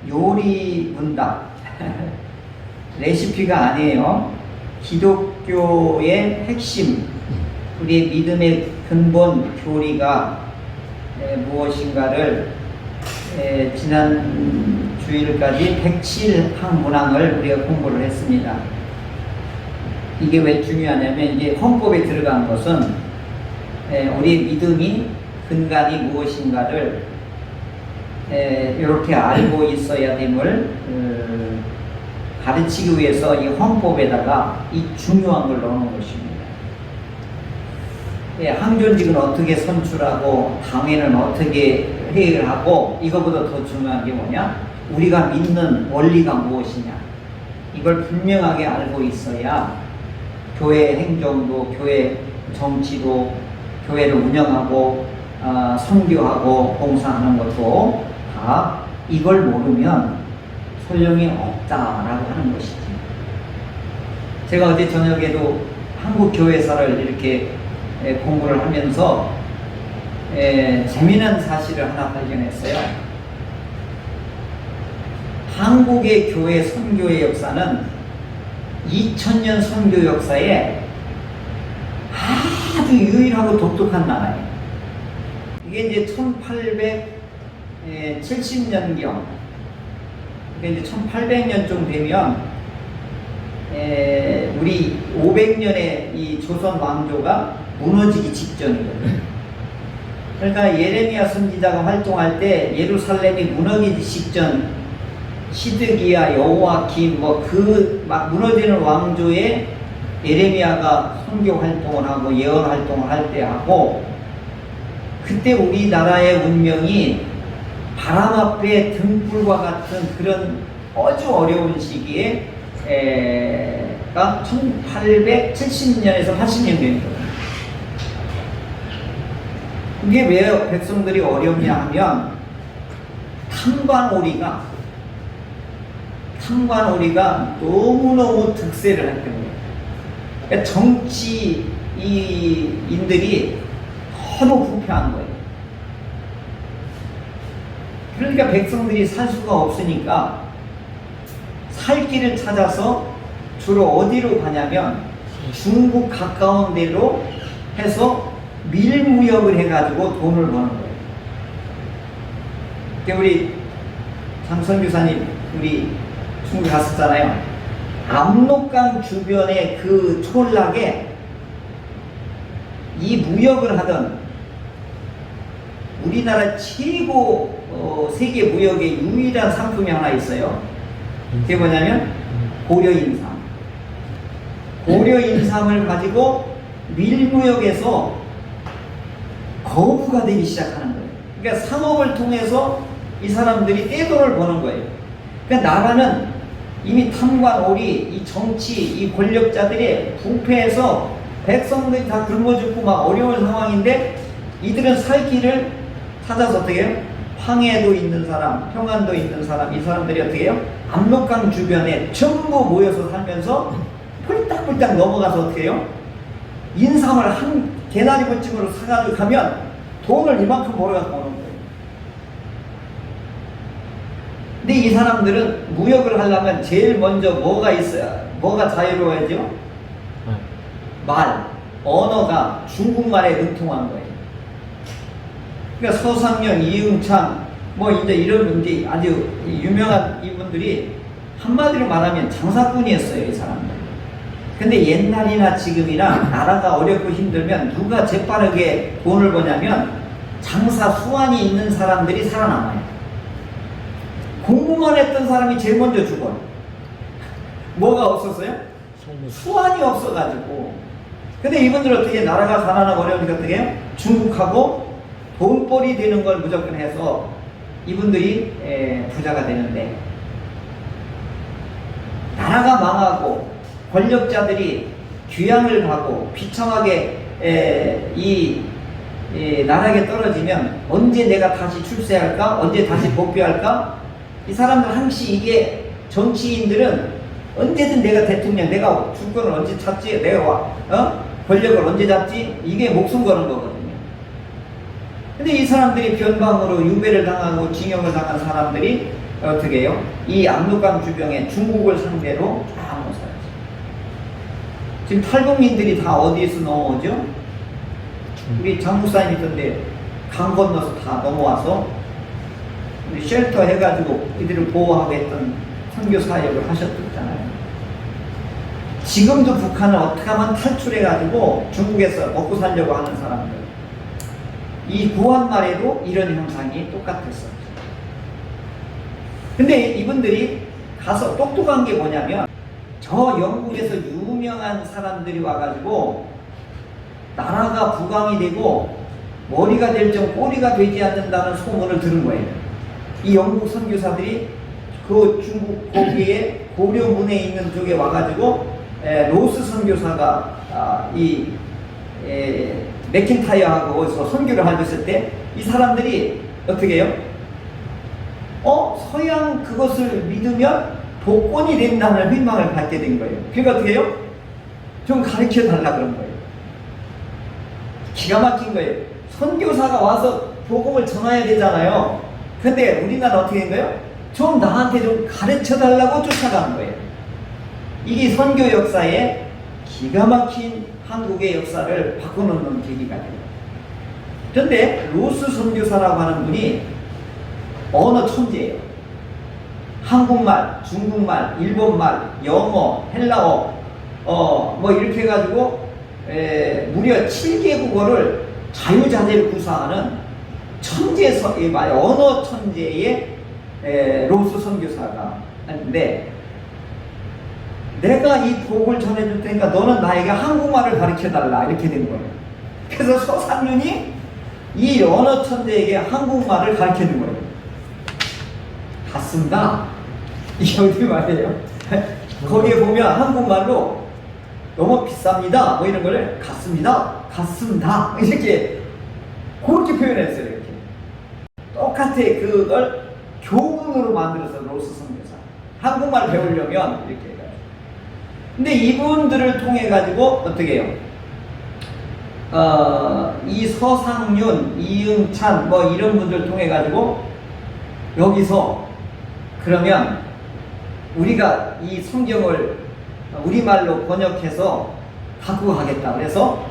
요리 문답 레시피가 아니에요. 기독교의 핵심, 우리의 믿음의 근본 교리가 무엇인가를 지난 주일까지 107항문항을 우리가 공부를 했습니다. 이게 왜 중요하냐면, 이제 헌법에 들어간 것은 우리의 믿음이 근간이 무엇인가를 이렇게 알고 있어야 됨을 가르치기 위해서 이 헌법에다가 이 중요한 걸 넣는 것입니다. 항존직은 어떻게 선출하고 당회는 어떻게 회의를 하고, 이거보다 더 중요한 게 뭐냐? 우리가 믿는 원리가 무엇이냐, 이걸 분명하게 알고 있어야 교회 행정도, 교회 정치도, 교회를 운영하고 선교하고 봉사하는 것도 다 이걸 모르면 소용이 없다라고 하는 것이지. 제가 어제 저녁에도 한국 교회사를 이렇게 공부를 하면서 재미난 사실을 하나 발견했어요. 한국의 교회 선교의 역사는 2000년 선교 역사에 아주 유일하고 독특한 나라예요. 이게 이제 1870년경, 이게 이제 1800년쯤 되면 우리 500년의 이 조선 왕조가 무너지기 직전이거든요. 그러니까 예레미야 선지자가 활동할 때 예루살렘이 무너지기 직전, 시드기야, 여호와김, 막 무너지는 왕조에 예레미야가 선교 활동을 하고 예언 활동을 할 때 하고, 그때 우리나라의 운명이 바람 앞에 등불과 같은 그런 아주 어려운 시기에 가 1870년에서 80년경이거든요. 이게 왜 백성들이 어렵냐 하면, 탐관오리가 너무너무 득세를 했던 거예요. 그러니까 정치인들이 너무 부패한 거예요. 그러니까 백성들이 살 수가 없으니까 살 길을 찾아서 주로 어디로 가냐면 중국 가까운 데로 해서 밀무역을 해가지고 돈을 버는 거예요. 그러니까 우리 장선교사님, 우리 중국 갔었잖아요. 압록강 주변의 그 촌락에 이 무역을 하던 우리나라 최고 세계 무역의 유일한 상품이 하나 있어요. 그게 뭐냐면 고려인삼. 고려인삼을 가지고 밀무역에서 거부가 되기 시작하는 거예요. 그러니까 상업을 통해서 이 사람들이 떼돈을 버는 거예요. 그러니까 나라는 이미 탐관오리, 이 정치, 이 권력자들이 부패해서 백성들이 다 굶어 죽고 막 어려운 상황인데, 이들은 살 길을 찾아서 어떻게 해요? 황해도 있는 사람, 평안도 있는 사람, 이 사람들이 어떻게 해요? 압록강 주변에 전부 모여서 살면서 폴딱폴딱 넘어가서 어떻게 해요? 인삼을 한 개나리부찜으로 사가지고 가면 돈을 이만큼 벌어갖고 오는 거예요. 근데 이 사람들은 무역을 하려면 제일 먼저 뭐가 있어야, 뭐가 자유로워야죠? 말, 언어가 중국말에 능통한 거예요. 그러니까 서상영, 이응창, 이제 이런 분들이, 아주 유명한 이분들이 한마디로 말하면 장사꾼이었어요, 이 사람들. 근데 옛날이나 지금이나 나라가 어렵고 힘들면 누가 재빠르게 돈을 버냐면 장사 수완이 있는 사람들이 살아남아요. 공부만 했던 사람이 제일 먼저 죽어요. 뭐가 없었어요? 수완이 없어가지고. 근데 이분들 어떻게, 나라가 가난하고 어려우니까 어떻게 해요? 중국하고 돈벌이 되는 걸 무조건 해서 이분들이 부자가 되는데, 나라가 망하고 권력자들이 귀향을 가고 비참하게 이 나락에 떨어지면 언제 내가 다시 출세할까? 언제 다시 복귀할까? 이 사람들 항시, 이게 정치인들은 언제든 내가 대통령, 내가 주권을 언제 찾지, 내가 권력을 언제 잡지, 이게 목숨 거는 거거든요. 근데 이 사람들이 변방으로 유배를 당하고 징역을 당한 사람들이 어떻게 해요? 이 압록강 주변에 중국을 상대로 쫙 모서야지. 지금 탈북민들이 다 어디에서 넘어오죠? 우리 장목사님 있던데 강 건너서 다 넘어와서 우리 쉘터 해가지고 이들을 보호하고 했던 선교 사역을 하셨잖아요. 지금도 북한은 어떻게 하면 탈출해가지고 중국에서 먹고 살려고 하는 사람들. 이 구한말에도 이런 현상이 똑같았어요. 근데 이분들이 가서 똑똑한 게 뭐냐면 저 영국에서 유명한 사람들이 와가지고 나라가 부강이 되고 머리가 될 정 꼬리가 되지 않는다는 소문을 들은 거예요. 이 영국 선교사들이 그 중국 거기에 고려문에 있는 쪽에 와가지고 로스 선교사가 맥킨타이어하고 어디서 선교를 하셨을 때 이 사람들이 어떻게 해요? 서양 그것을 믿으면 복권이 된다는 희망을 갖게 된 거예요. 그러니까 어떻게 해요? 좀 가르쳐 달라 그런 거예요. 기가 막힌 거예요. 선교사가 와서 복음을 전해야 되잖아요. 근데 우리나라 어떻게 된 거예요? 좀 나한테 좀 가르쳐 달라고 쫓아가는 거예요. 이게 선교 역사에 기가 막힌 한국의 역사를 바꿔놓는 계기가 돼요. 그런데 로스 선교사라고 하는 분이 언어 천재예요. 한국말, 중국말, 일본말, 영어, 헬라어, 뭐 이렇게 해가지고 무려 7개 국어를 자유자재로 구사하는 언어 천재의 로스 선교사가 있는데, 내가 이 복을 전해줄 테니까 너는 나에게 한국말을 가르쳐달라 이렇게 된 거예요. 그래서 서상윤이 이 언어 천재에게 한국말을 가르쳐준 거예요. 같습니다. 이게 어디 말이에요? 거기에 보면 한국말로 너무 비쌉니다 뭐 이런 걸 같습니다 이렇게 그렇게 표현했어요. 이렇게 똑같아. 그걸 교훈으로 만들어서 로스 선교사 한국말 배우려면 이렇게 해가지고. 근데 이분들을 통해 가지고 어떻게 해요? 이 서상윤, 이응찬 뭐 이런 분들 통해 가지고 여기서 그러면 우리가 이 성경을 우리말로 번역해서 갖고 가겠다. 그래서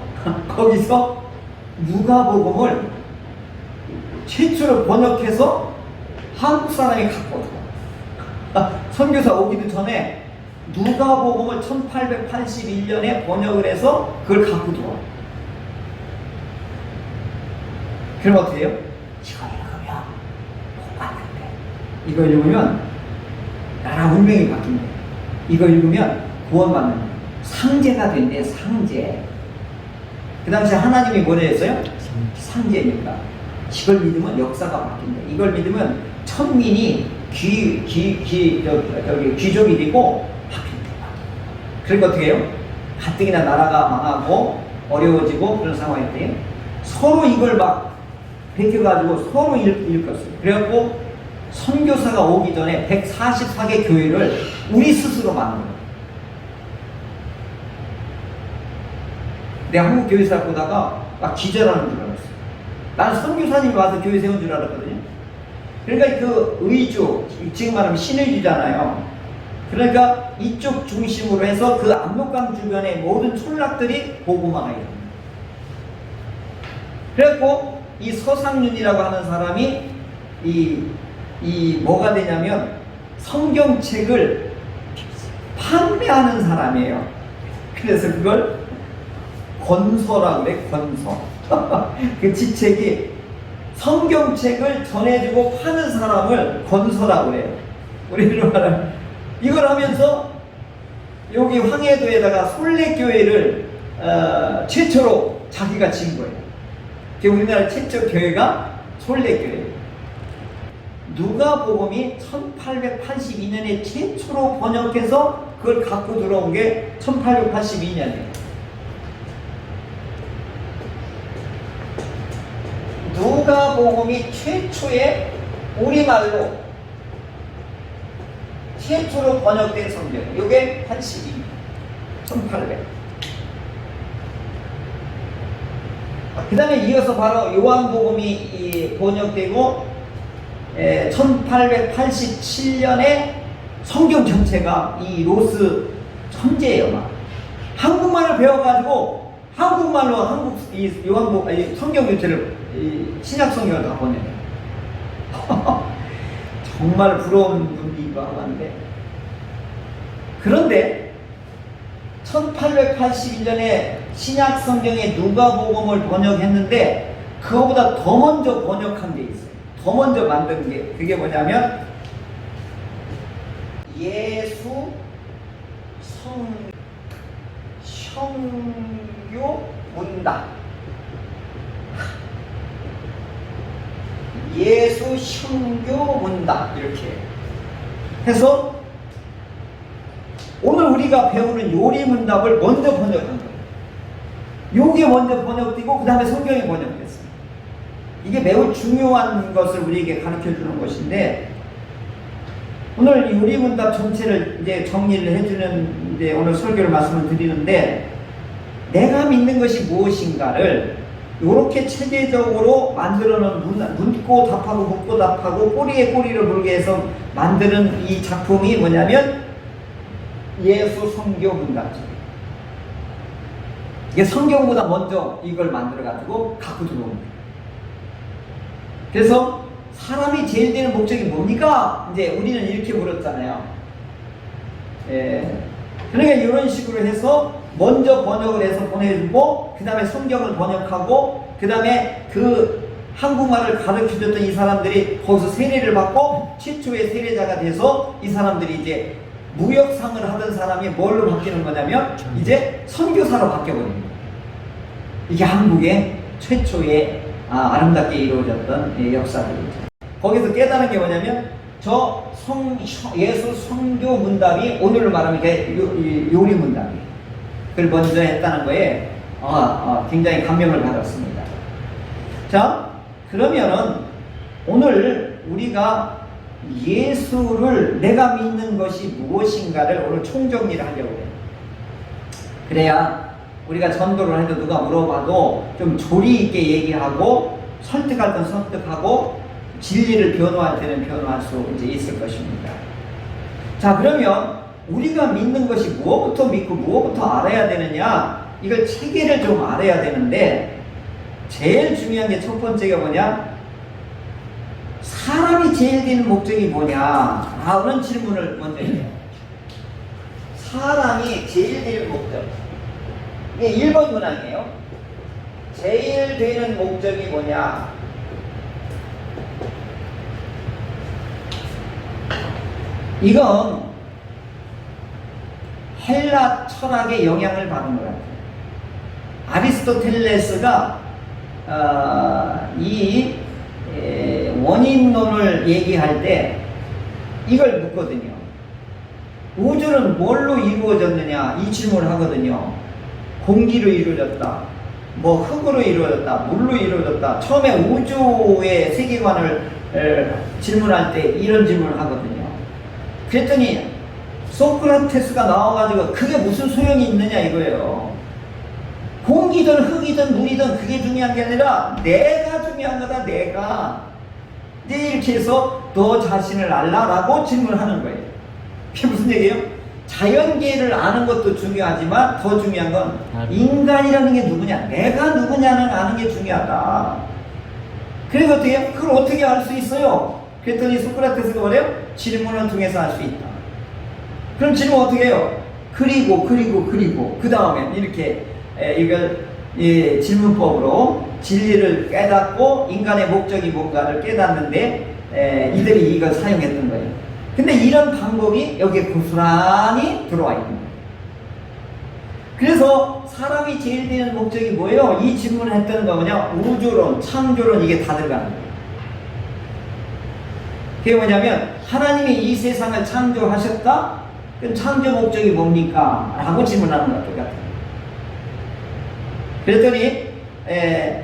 거기서 누가복음을 최초로 번역해서 한국 사람이 갖고 들어와. 선교사 오기도 전에 누가복음을 1881년에 번역을 해서 그걸 갖고 들어와. 그럼 어떻게 해요? 이거 읽으면 복 받는데. 이거 읽으면 나라 운명이 바뀐대. 이거 읽으면 구원받는 상제가 된대. 상제. 그 당시에 하나님이 뭐라 했어요? 상제니까. 이걸 믿으면 역사가 바뀐대. 이걸 믿으면 천민이 귀족이 되고 바뀐대. 그러니까 어떻게 해요? 가뜩이나 나라가 망하고 어려워지고 그런 상황일 때 서로 이걸 막 베껴가지고 서로 읽었어요. 그래갖고 선교사가 오기 전에 144개 교회를 우리 스스로 만든 거예요. 내가 한국 교회사 보다가 막 기절하는 줄 알았어요. 나는 선교사님이 와서 교회 세운 줄 알았거든요. 그러니까 그 의주, 지금 말하면 신의주잖아요. 그러니까 이쪽 중심으로 해서 그 압록강 주변의 모든 촌락들이 복음화가 돼요. 그래갖고 이 서상윤이라고 하는 사람이 뭐가 되냐면 성경책을 판매하는 사람이에요. 그래서 그걸 권서라고 그래. 권서. 그 지책이 성경책을 전해주고 파는 사람을 권서라고 그래요. 우리로 말하면 이걸 하면서 여기 황해도에다가 솔례교회를 최초로 자기가 지은 거예요. 우리나라 최초 교회가 솔례교회. 누가복음이 1882년에 최초로 번역해서 그걸 갖고 들어온 게 1882년이에요. 누가복음이 최초의 우리말로 최초로 번역된 성경. 이게 82, 1800. 그 다음에 이어서 바로 요한복음이 번역되고 1887년에 성경 전체가 이 로스 천재예요. 막. 한국말을 배워가지고 한국말로 요한복 성경 전체를 신약 성경을 다 보내요. 정말 부러운 분이기도 하고 한데, 그런데 1881년에 신약 성경의 누가복음을 번역했는데 그거보다 더 먼저 번역한 게 있어요. 더 먼저 만든 게, 그게 뭐냐면 예수 성교 문답. 예수 성교 문답, 이렇게 해서 오늘 우리가 배우는 요리 문답을 먼저 번역한 거예요. 요게 먼저 번역되고 그 다음에 성경이 번역됐어요. 이게 매우 중요한 것을 우리에게 가르쳐 주는 것인데, 오늘 요리 문답 전체를 이제 정리를 해주는 이제 오늘 설교를 말씀을 드리는데, 내가 믿는 것이 무엇인가를 이렇게 체계적으로 만들어 놓은, 묻고 답하고 묻고 답하고 꼬리에 꼬리를 물게 해서 만드는 이 작품이 뭐냐면 예수 성교 문답집이에요. 이게 성경보다 먼저 이걸 만들어 가지고 갖고 들어온 거예요. 그래서 사람이 제일 되는 목적이 뭡니까? 이제 우리는 이렇게 물었잖아요. 그러니까 이런 식으로 해서 먼저 번역을 해서 보내주고, 그 다음에 성경을 번역하고, 그 다음에 그 한국말을 가르쳐줬던 이 사람들이 거기서 세례를 받고 최초의 세례자가 돼서 이 사람들이 이제 무역상을 하던 사람이 뭘로 바뀌는 거냐면 이제 선교사로 바뀌어버립니다. 이게 한국의 최초의 아름답게 이루어졌던 역사들이죠. 거기서 깨달은 게 뭐냐면 예수 성교 문답이 오늘로 말하면 요리 문답이에요. 그걸 먼저 했다는 거에 굉장히 감명을 받았습니다. 자, 그러면은 오늘 우리가 예수를 내가 믿는 것이 무엇인가를 오늘 총정리를 하려고 해요. 그래야 우리가 전도를 해도 누가 물어봐도 좀 조리 있게 얘기하고 설득할 땐 설득하고 진리를 변호할 때는 변호할 수 이제 있을 것입니다. 자, 그러면 우리가 믿는 것이 무엇부터 믿고 무엇부터 알아야 되느냐, 이걸 체계를 좀 알아야 되는데, 제일 중요한 게 첫 번째가 뭐냐, 사람이 제일 되는 목적이 뭐냐, 그런 질문을 먼저 해요. 사람이 제일 되는 목적, 이게 1번 문항이에요. 제일 되는 목적이 뭐냐, 이건 헬라 철학의 영향을 받은 것 같아요. 아리스토텔레스가 이 원인론을 얘기할 때 이걸 묻거든요. 우주는 뭘로 이루어졌느냐, 이 질문을 하거든요. 공기로 이루어졌다, 뭐 흙으로 이루어졌다, 물로 이루어졌다. 처음에 우주의 세계관을 질문할 때 이런 질문을 하거든요. 그랬더니 소크라테스가 나와가지고 그게 무슨 소용이 있느냐 이거예요. 공기든 흙이든 물이든 그게 중요한 게 아니라 내가 중요한 거다, 내가. 이제 이렇게 해서 너 자신을 알라라고 질문하는 거예요. 그게 무슨 얘기예요? 자연계를 아는 것도 중요하지만 더 중요한 건 인간이라는 게 누구냐, 내가 누구냐는 아는 게 중요하다. 그래서 어떻게 해요? 그걸 어떻게 알 수 있어요? 그랬더니 소크라테스가 뭐래요? 질문을 통해서 알 수 있다. 그럼 질문 어떻게 해요? 그리고 그 다음에 이렇게 이걸 질문법으로 진리를 깨닫고 인간의 목적이 뭔가를 깨닫는데 이들이 이걸 사용했던 거예요. 근데 이런 방법이 여기에 고스란히 들어와 있는 거예요. 그래서 사람이 제일 되는 목적이 뭐예요? 이 질문을 했던 거 뭐냐? 우주론, 창조론, 이게 다 들어가는 거예요. 그게 뭐냐면 하나님이 이 세상을 창조하셨다? 그럼 창조 목적이 뭡니까? 라고 질문하는 거야, 똑같아요. 그랬더니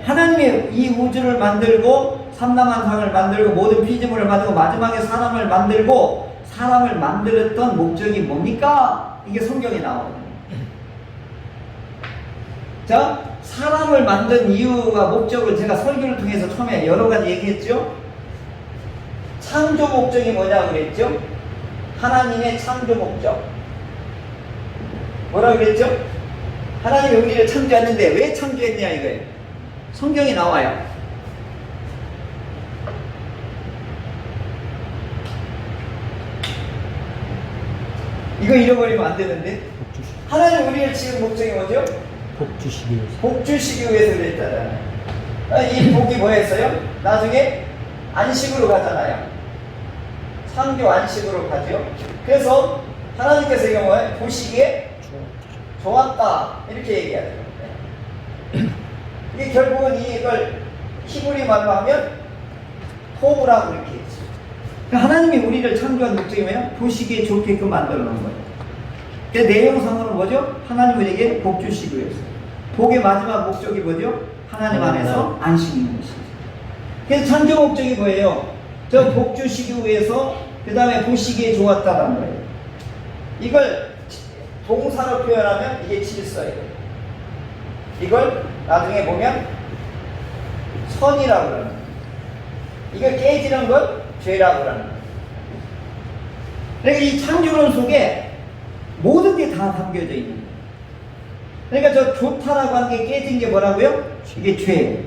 하나님이 이 우주를 만들고 삼라만상을 만들고 모든 피조물을 만들고 마지막에 사람을 만들고 사람을 만들었던 목적이 뭡니까? 이게 성경에 나오거든요. 자, 사람을 만든 이유와 목적을 제가 설교를 통해서 처음에 여러 가지 얘기했죠. 창조 목적이 뭐냐고 그랬죠? 하나님의 창조 목적. 뭐라고 그랬죠? 하나님이 우리를 창조했는데 왜 창조했냐 이거예요. 성경에 나와요. 이거 잃어버리면 안 되는데. 하나님 우리를 지은 목적이 뭐죠? 복 주시기 위해서. 복 주시기 위해서 그랬잖아요. 이 복이 뭐였어요? 나중에 안식으로 가잖아요. 창조 안식으로 가죠. 그래서 하나님께서 이거 뭐예요? 보시기에 좋았다 이렇게 얘기하죠. 이게 결국은 이걸 히브리 말로 하면 토브라고 이렇게 했죠. 그러니까 하나님이 우리를 창조한 목적이 뭐예요? 보시기에 좋게끔 만들어 놓은 거예요. 그 내용상으로는 뭐죠? 하나님 우리에게 복 주시기 위해서. 복의 마지막 목적이 뭐죠? 하나님 안에서 안식이 있는 것이죠. 그래서 창조 목적이 뭐예요? 저 복 주시기 위해서 그 다음에 보시기에 좋았다는 거예요. 이걸 동사로 표현하면 이게 질서예요. 이걸 나중에 보면 선이라고 그러는 거예요. 이걸 깨지는 걸 죄라고 그러는 거예요. 그러니까 이 창조론 속에 모든 게 다 담겨져 있는 거예요. 그러니까 저 좋다라고 하는 게 깨진 게 뭐라고요? 이게 죄예요.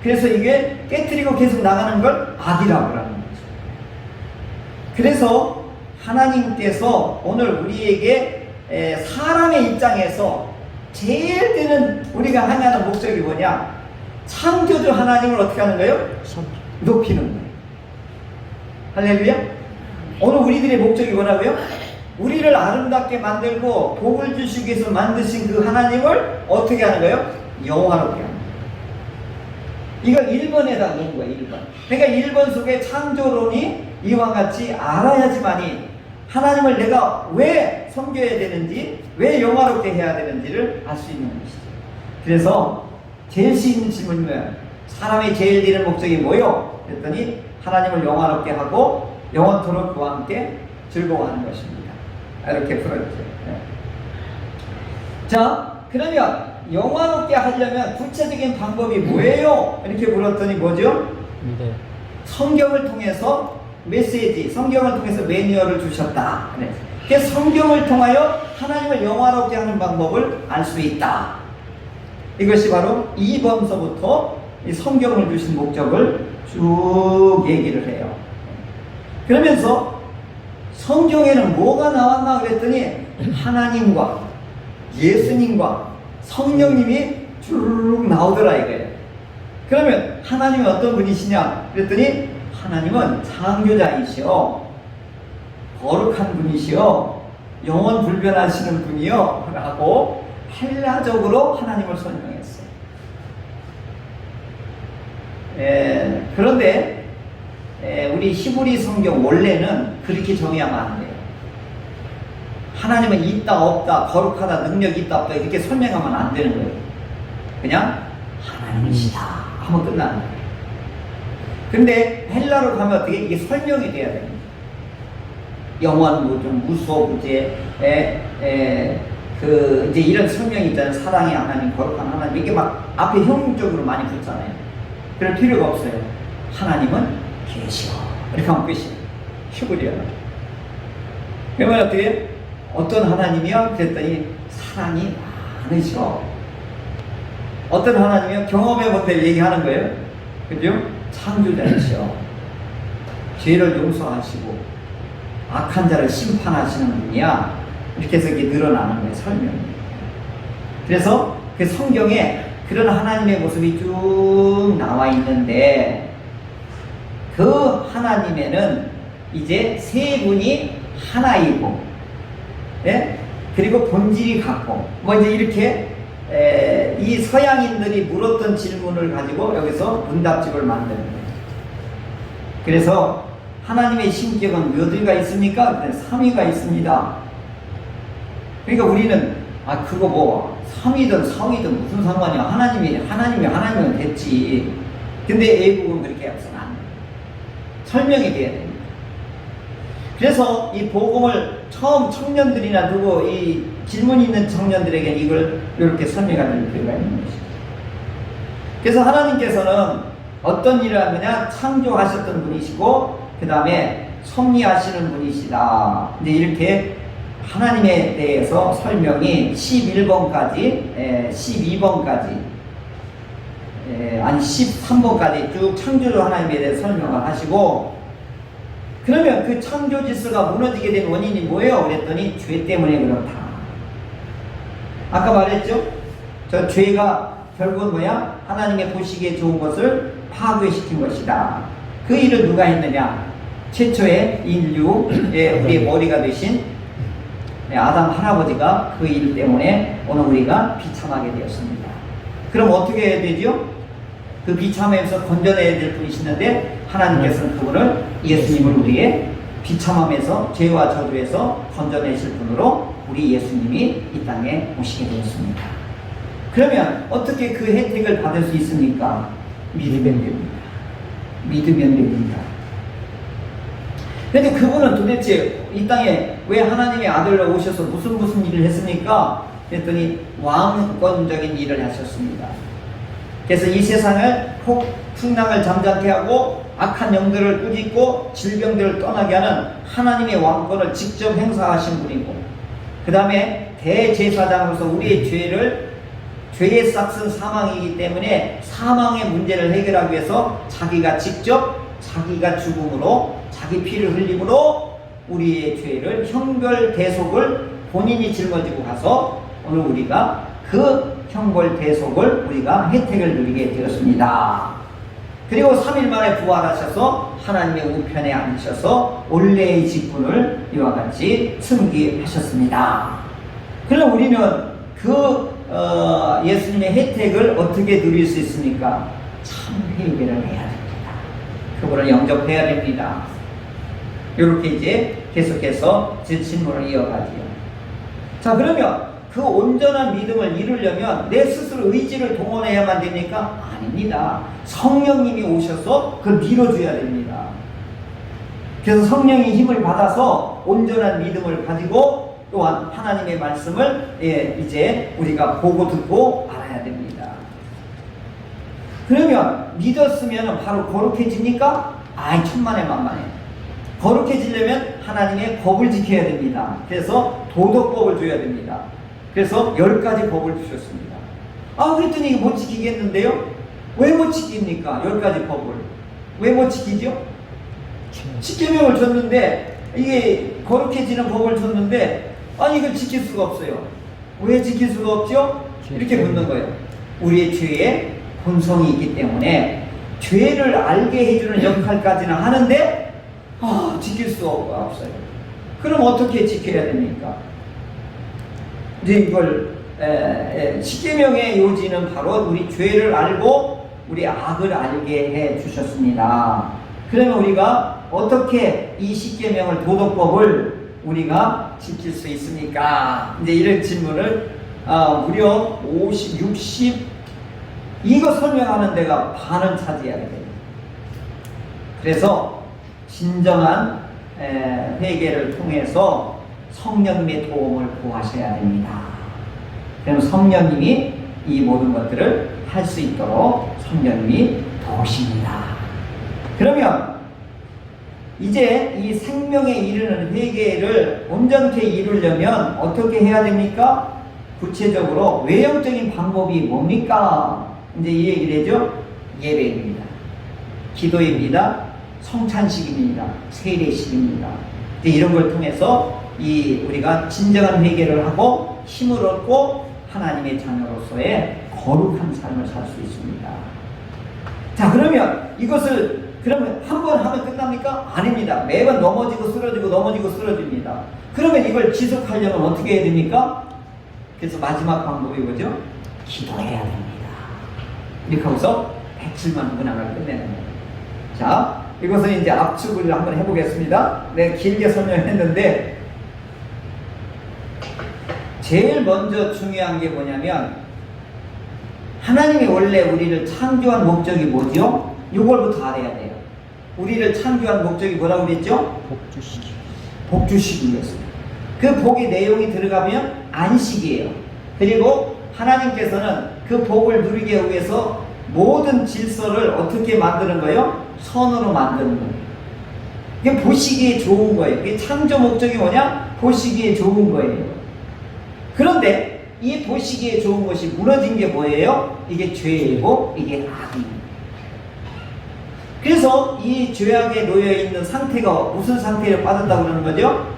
그래서 이게 깨트리고 계속 나가는 걸 악이라고 하는 거죠. 그래서 하나님께서 오늘 우리에게 사람의 입장에서 제일 되는 우리가 하는 목적이 뭐냐? 창조주 하나님을 어떻게 하는 거예요? 높이는 거예요. 할렐루야? 오늘 우리들의 목적이 뭐라고요? 우리를 아름답게 만들고 복을 주시기 위해서 만드신 그 하나님을 어떻게 하는 거예요? 영화롭게 하는 거예요. 이걸 1번에다 놓은 거예요. 1번. 그러니까 1번 속에 창조론이 이와 같이 알아야지만이 하나님을 내가 왜 섬겨야 되는지, 왜 영화롭게 해야 되는지를 알 수 있는 것이죠. 그래서 제일 쉬운 질문이 뭐예요? 사람이 제일 되는 목적이 뭐요? 그랬더니 하나님을 영화롭게 하고 영원토록 그와 함께 즐거워하는 것입니다. 이렇게 풀었죠. 네. 자, 그러면 영화롭게 하려면 구체적인 방법이 뭐예요? 이렇게 물었더니 뭐죠? 네. 성경을 통해서 메시지, 성경을 통해서 매뉴얼을 주셨다. 네. 그래서 성경을 통하여 하나님을 영화롭게 하는 방법을 알 수 있다. 이것이 바로 2번서부터 이 성경을 주신 목적을 쭉 얘기를 해요. 그러면서 성경에는 뭐가 나왔나 그랬더니 하나님과 예수님과 성령님이 쭉 나오더라 이거예요. 그러면 하나님은 어떤 분이시냐 그랬더니 하나님은 창조자이시오, 거룩한 분이시오, 영원 불변하시는 분이요 라고 헬라적으로 하나님을 설명했어요. 그런데 우리 히브리 성경 원래는 그렇게 정의하면 안 돼요. 하나님은 있다 없다, 거룩하다, 능력이 있다 없다 이렇게 설명하면 안 되는 거예요. 그냥 하나님이시다 하면 끝나는 거예요. 근데 헬라로 가면 어떻게 이게 설명이 돼야 됩니다. 영원 무중 무소부재 이제 이런 설명이 있잖아요. 사랑의 하나님, 거룩한 하나님 이게 막 앞에 형용적으로 많이 붙잖아요. 그럴 필요가 없어요. 하나님은 계시오 이렇게 하면 끝이에요. 히브리어. 그러면 어떻게 어떤 하나님이요? 그랬더니 사랑이 많으시오. 어떤 하나님이요? 경험해 본 때 얘기하는 거예요. 그죠? 창조자이시오. 죄를 용서하시고 악한 자를 심판하시는 분이야. 이렇게 해서 이게 늘어나는 거예요. 설명이. 그래서 그 성경에 그런 하나님의 모습이 쭉 나와 있는데 그 하나님에는 이제 세 분이 하나이고, 예? 그리고 본질이 같고, 뭐 이제 이렇게 이 서양인들이 물었던 질문을 가지고 여기서 문답집을 만드는 거예요. 그래서 하나님의 신격은 몇 위가 있습니까? 3위가 있습니다. 그러니까 우리는 그거 뭐 3위든 4위든 무슨 상관이야. 하나님이면 됐지. 근데 애국은 그렇게 해서는 안 돼요. 설명이 돼야 됩니다. 그래서 이 복음을 처음 청년들이나 누구 이 질문 있는 청년들에게 이걸 이렇게 설명하는 필요가 있는 것이죠. 그래서 하나님께서는 어떤 일을 하느냐? 창조하셨던 분이시고 그 다음에 섭리하시는 분이시다. 이제 이렇게 하나님에 대해서 설명이 11번까지, 12번까지, 아니 13번까지 쭉 창조주 하나님에 대해서 설명을 하시고, 그러면 그 창조 질서가 무너지게 된 원인이 뭐예요? 그랬더니 죄 때문에 그렇다. 아까 말했죠? 저 죄가 결국은 뭐야? 하나님의 보시기에 좋은 것을 파괴시킨 것이다. 그 일을 누가 했느냐? 최초의 인류의 우리의 머리가 되신 아담 할아버지가 그 일 때문에 오늘 우리가 비참하게 되었습니다. 그럼 어떻게 해야 되죠? 그 비참함에서 건져내야 될 분이시는데 하나님께서는 그분을, 예수님을 우리의 비참함에서, 죄와 저주에서 건져내실 분으로 우리 예수님이 이 땅에 오시게 되었습니다. 그러면 어떻게 그 혜택을 받을 수 있습니까? 믿으면 됩니다. 믿으면 됩니다. 그런데 그분은 도대체 이 땅에 왜 하나님의 아들로 오셔서 무슨 일을 했습니까? 그랬더니 왕권적인 일을 하셨습니다. 그래서 이 세상을 풍랑을 잠잠케 하고 악한 영들을 꾸짖고 질병들을 떠나게 하는 하나님의 왕권을 직접 행사하신 분이고, 그 다음에 대제사장으로서 우리의 죄의 싹은 사망이기 때문에 사망의 문제를 해결하기 위해서 자기가 직접 자기가 죽음으로 자기 피를 흘림으로 우리의 죄를 형벌 대속을 본인이 짊어지고 가서 오늘 우리가 그 형벌 대속을 우리가 혜택을 누리게 되었습니다. 그리고 3일 만에 부활하셔서 하나님의 우편에 앉으셔서 원래의 직분을 이와 같이 승기하셨습니다. 그럼 우리는 그 예수님의 혜택을 어떻게 누릴 수 있습니까? 참 회개를 해야 됩니다. 그분을 영접해야 됩니다. 이렇게 이제 계속해서 제 질문을 이어가지요. 자, 그러면 그 온전한 믿음을 이루려면 내 스스로 의지를 동원해야만 됩니까? 아닙니다. 성령님이 오셔서 그걸 밀어줘야 됩니다. 그래서 성령의 힘을 받아서 온전한 믿음을 가지고 또한 하나님의 말씀을 이제 우리가 보고 듣고 알아야 됩니다. 그러면 믿었으면 바로 거룩해집니까? 아이, 천만에 만만해. 거룩해지려면 하나님의 법을 지켜야 됩니다. 그래서 도덕법을 줘야 됩니다. 그래서 10가지 법을 주셨습니다. 그랬더니 이거 못 지키겠는데요? 왜 못 지킵니까? 10가지 법을. 왜 못 지키죠? 10계명을 줬는데, 이게 거룩해지는 법을 줬는데, 이걸 지킬 수가 없어요. 왜 지킬 수가 없죠? 이렇게 묻는 거예요. 우리의 죄의 본성이 있기 때문에 죄를 알게 해주는 역할까지는 하는데 지킬 수가 없어요. 그럼 어떻게 지켜야 됩니까? 이제 이걸 10계명의 요지는 바로 우리 죄를 알고 우리 악을 알게 해 주셨습니다. 그러면 우리가 어떻게 이 10계명을, 도덕법을 우리가 지킬 수 있습니까? 이제 이런 질문을 무려 50, 60 이거 설명하는 데가 반은 차지해야 됩니다. 그래서 진정한 회개를 통해서 성령님의 도움을 구하셔야 됩니다. 그럼 성령님이 이 모든 것들을 할 수 있도록 성령님이 도우십니다. 그러면 이제 이 생명에 이르는 회개를 온전케 이루려면 어떻게 해야 됩니까? 구체적으로 외형적인 방법이 뭡니까? 이제 이 얘기를 해죠. 예배입니다. 기도입니다. 성찬식입니다. 세례식입니다. 이런 걸 통해서 우리가 진정한 회개를 하고 힘을 얻고 하나님의 자녀로서의 거룩한 삶을 살 수 있습니다. 자, 그러면 이것을 그러면 한 번 하면 끝납니까? 아닙니다. 매번 넘어지고 쓰러집니다. 그러면 이걸 지속하려면 어떻게 해야 됩니까? 그래서 마지막 방법이 뭐죠? 기도해야 됩니다. 이렇게 하고서 107만 문항을 끝내는 거예요. 자, 이것은 이제 압축을 한번 해보겠습니다. 내가 길게 설명했는데 제일 먼저 중요한 게 뭐냐면 하나님이 원래 우리를 창조한 목적이 뭐죠? 이걸부터 알아야 돼요. 우리를 창조한 목적이 뭐라고 그랬죠? 복주시기였어요. 그 복의 내용이 들어가면 안식이에요. 그리고 하나님께서는 그 복을 누리기 위해서 모든 질서를 어떻게 만드는 거예요? 선으로 만드는 거예요. 이게 보시기에 좋은 거예요. 이게 창조 목적이 뭐냐? 보시기에 좋은 거예요. 그런데 이 보시기에 좋은 것이 무너진 게 뭐예요? 이게 죄이고 이게 악입니다. 그래서 이 죄악에 놓여있는 상태가 무슨 상태를 빠졌다고 그러는 거죠?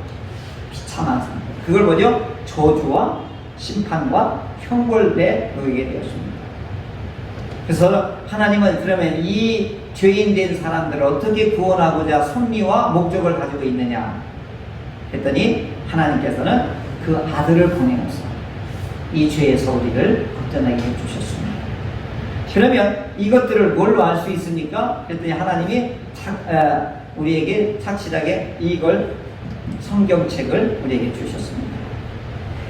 비참한 상태. 그걸 뭐죠? 저주와 심판과 형벌에 놓이게 되었습니다. 그래서 하나님은 그러면 이 죄인 된 사람들을 어떻게 구원하고자 섭리와 목적을 가지고 있느냐 했더니 하나님께서는 그 아들을 보내어서 이 죄의 소리를 걱정하게 해주셨습니다. 그러면 이것들을 뭘로 알 수 있습니까? 그랬더니 하나님이 우리에게 착실하게 이걸 성경책을 우리에게 주셨습니다.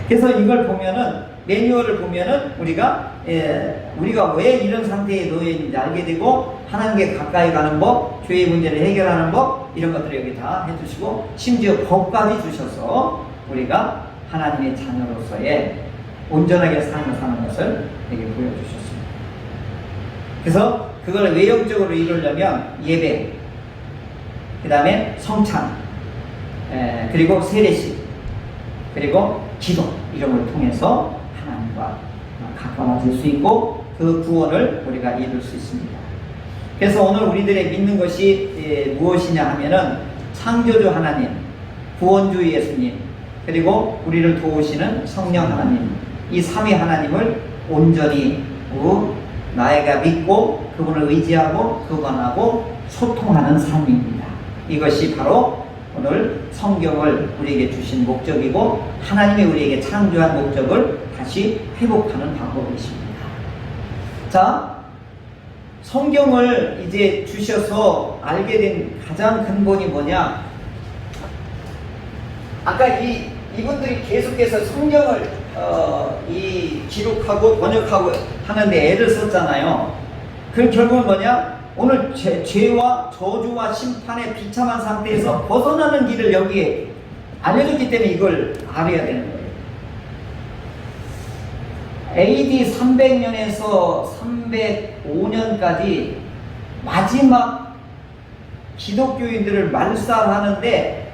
그래서 이걸 보면은 매뉴얼을 보면은 우리가 왜 이런 상태에 놓여 있는지 알게 되고 하나님께 가까이 가는 법, 죄의 문제를 해결하는 법 이런 것들을 여기 다 해주시고 심지어 법까지 주셔서 우리가 하나님의 자녀로서의 온전하게 삶을 사는 것을 여기 보여주셨습니다. 그래서 그걸 외형적으로 이루려면 예배, 그 다음에 성찬, 그리고 세례식, 그리고 기도 이런 걸 통해서 하나님과 가까워질 수 있고 그 구원을 우리가 이룰 수 있습니다. 그래서 오늘 우리들의 믿는 것이 무엇이냐 하면은 창조주 하나님, 구원주 예수님, 그리고 우리를 도우시는 성령 하나님, 이 삼위 하나님을 온전히 나에가 믿고 그분을 의지하고 그분하고 소통하는 삶입니다. 이것이 바로 오늘 성경을 우리에게 주신 목적이고 하나님이 우리에게 창조한 목적을 다시 회복하는 방법이십니다. 자, 성경을 이제 주셔서 알게 된 가장 근본이 뭐냐? 아까 이분들이 계속해서 성경을 기록하고 번역하고 하는데 애를 썼잖아요. 그 결국은 뭐냐? 오늘 죄와 저주와 심판의 비참한 상태에서 벗어나는 길을 여기에 알려줬기 때문에 이걸 알아야 되는 거예요. AD 300년에서 305년까지 마지막 기독교인들을 말살하는데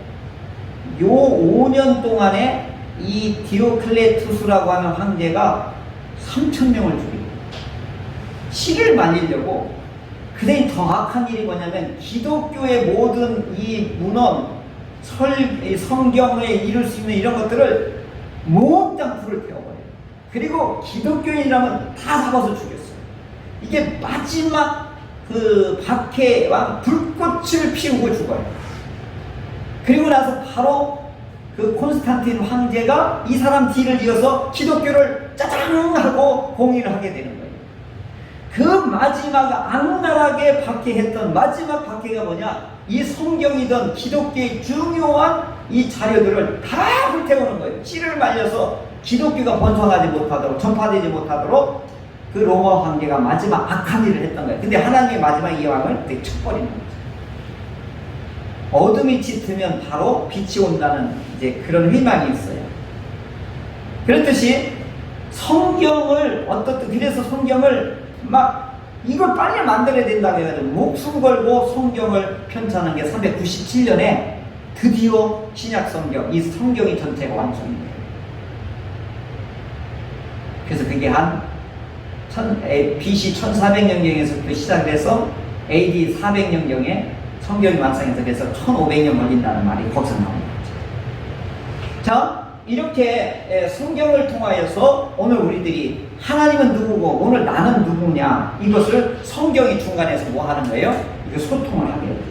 요 5년 동안에 이 디오클레투스라고 하는 황제가 3,000명을 죽이고 시를 말리려고 그다음에 더 악한 일이 뭐냐면 기독교의 모든 이 문헌, 성경에 이룰 수 있는 이런 것들을 몽땅 불을 태워버려요. 그리고 기독교인이라면 다 잡아서 죽였어요. 이게 마지막 그 박해왕 불꽃을 피우고 죽어요. 그리고 나서 바로 그 콘스탄틴 황제가 이 사람 뒤를 이어서 기독교를 짜장 하고 공인을 하게 되는 거예요. 그 마지막 악랄하게 박해했던 마지막 박해가 뭐냐? 이 성경이던 기독교의 중요한 이 자료들을 다 불태우는 거예요. 씨를 말려서 기독교가 번성하지 못하도록, 전파되지 못하도록 그 로마 황제가 마지막 악한 일을 했던 거예요. 근데 하나님의 마지막 이 왕을 되게 쳐버리는 거죠. 어둠이 짙으면 바로 빛이 온다는 이제 그런 희망이 있어요. 그렇듯이 성경을 그래서 성경을 막 이걸 빨리 만들어야 된다고 해가지고 목숨 걸고 성경을 편찬한 게 397년에 드디어 신약 성경, 이 성경이 전체가 완성이 돼요. 그래서 그게 한 BC 1400년경에서 시작해서 AD 400년경에 성경이 완성해서 그래서 1500년 걸린다는 말이 거기서 나오는 거죠. 자, 이렇게 성경을 통하여서 오늘 우리들이 하나님은 누구고 오늘 나는 누구냐 이것을 성경이 중간에서 뭐 하는 거예요? 이거 소통을 하게 됩니다.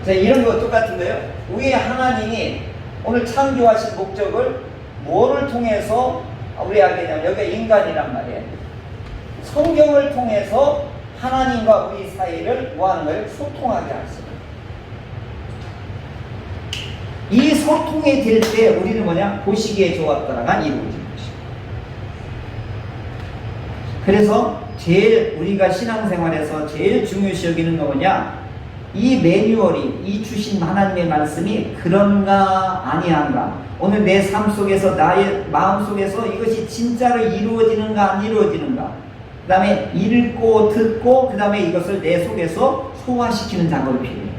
자, 이런 거 똑같은 거예요. 우리의 하나님이 오늘 창조하신 목적을 뭐를 통해서 우리 알게 되냐면 여기가 인간이란 말이에요. 성경을 통해서 하나님과 우리 사이를 뭐 하는 거예요? 소통하게 하십니다. 이 소통이 될 때 우리는 뭐냐? 보시기에 좋았더라가 이루어지는 것입니다. 그래서 제일 우리가 신앙생활에서 제일 중요시 여기는 거 뭐냐? 이 매뉴얼이, 이 주신 하나님의 말씀이 그런가 아니한가, 오늘 내 삶 속에서 나의 마음 속에서 이것이 진짜로 이루어지는가 안 이루어지는가, 그 다음에 읽고 듣고 그 다음에 이것을 내 속에서 소화시키는 작업이 필요해요.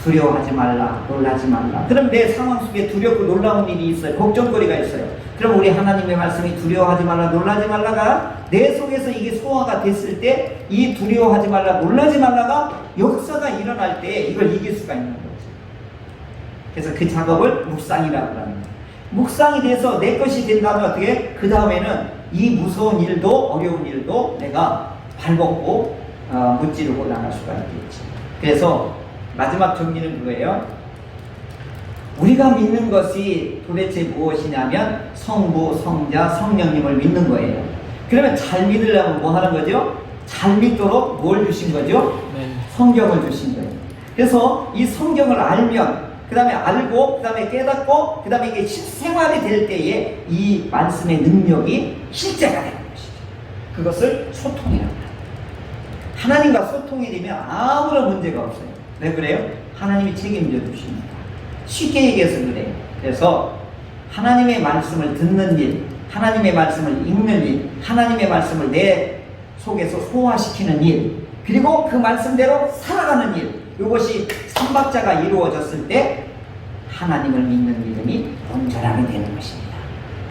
두려워하지 말라, 놀라지 말라. 그럼 내 상황 속에 두렵고 놀라운 일이 있어요. 걱정거리가 있어요. 그럼 우리 하나님의 말씀이 두려워하지 말라, 놀라지 말라가 내 속에서 이게 소화가 됐을 때 이 두려워하지 말라, 놀라지 말라가 역사가 일어날 때 이걸 이길 수가 있는 거죠. 그래서 그 작업을 묵상이라고 합니다. 묵상이 돼서 내 것이 된다면 어떻게? 그 다음에는 이 무서운 일도 어려운 일도 내가 발벗고 무찌르고 나갈 수가 있겠지. 그래서 마지막 정리는 그거예요. 우리가 믿는 것이 도대체 무엇이냐면 성부, 성자, 성령님을 믿는 거예요. 그러면 잘 믿으려면 뭐 하는 거죠? 잘 믿도록 뭘 주신 거죠? 네. 성경을 주신 거예요. 그래서 이 성경을 알면 그 다음에 알고 그 다음에 깨닫고 그 다음에 이게 실생활이 될 때에 이 말씀의 능력이 실제가 되는 것이죠. 그것을 소통이라고 합니다. 하나님과 소통이 되면 아무런 문제가 없어요. 왜 그래요? 하나님이 책임져 주십니다. 쉽게 얘기해서 그래요. 그래서 하나님의 말씀을 듣는 일, 하나님의 말씀을 읽는 일, 하나님의 말씀을 내 속에서 소화시키는 일, 그리고 그 말씀대로 살아가는 일, 이것이 삼박자가 이루어졌을 때 하나님을 믿는 믿음이 온전하게 되는 것입니다.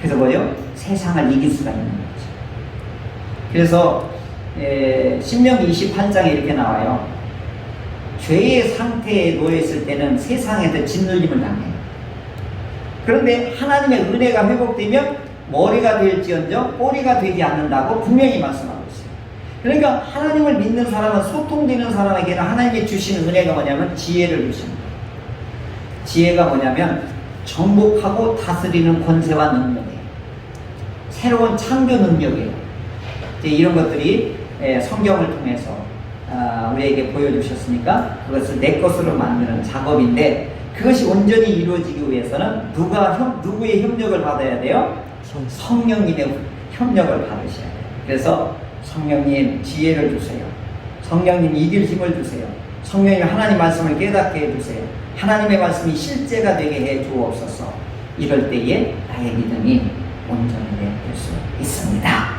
그래서 뭐요? 세상을 이길 수가 있는 거죠. 그래서 신명기 28장에 이렇게 나와요. 죄의 상태에 놓여있을 때는 세상에서 짓눌림을 당해요. 그런데 하나님의 은혜가 회복되면 머리가 될지언정 꼬리가 되지 않는다고 분명히 말씀하고 있어요. 그러니까 하나님을 믿는 사람은, 소통되는 사람에게는 하나님이 주시는 은혜가 뭐냐면 지혜를 주십니다. 지혜가 뭐냐면 정복하고 다스리는 권세와 능력이에요. 새로운 창조 능력이에요. 이제 이런 것들이 성경을 통해서 우리에게 보여주셨으니까 그것을 내 것으로 만드는 작업인데, 그것이 온전히 이루어지기 위해서는 누구의 협력을 받아야 돼요? 성령님의 협력을 받으셔야 돼요. 그래서 성령님 지혜를 주세요. 성령님 이길 힘을 주세요. 성령님 하나님 말씀을 깨닫게 해주세요. 하나님의 말씀이 실제가 되게 해 주옵소서. 이럴 때에 나의 믿음이 온전히 될 수 있습니다.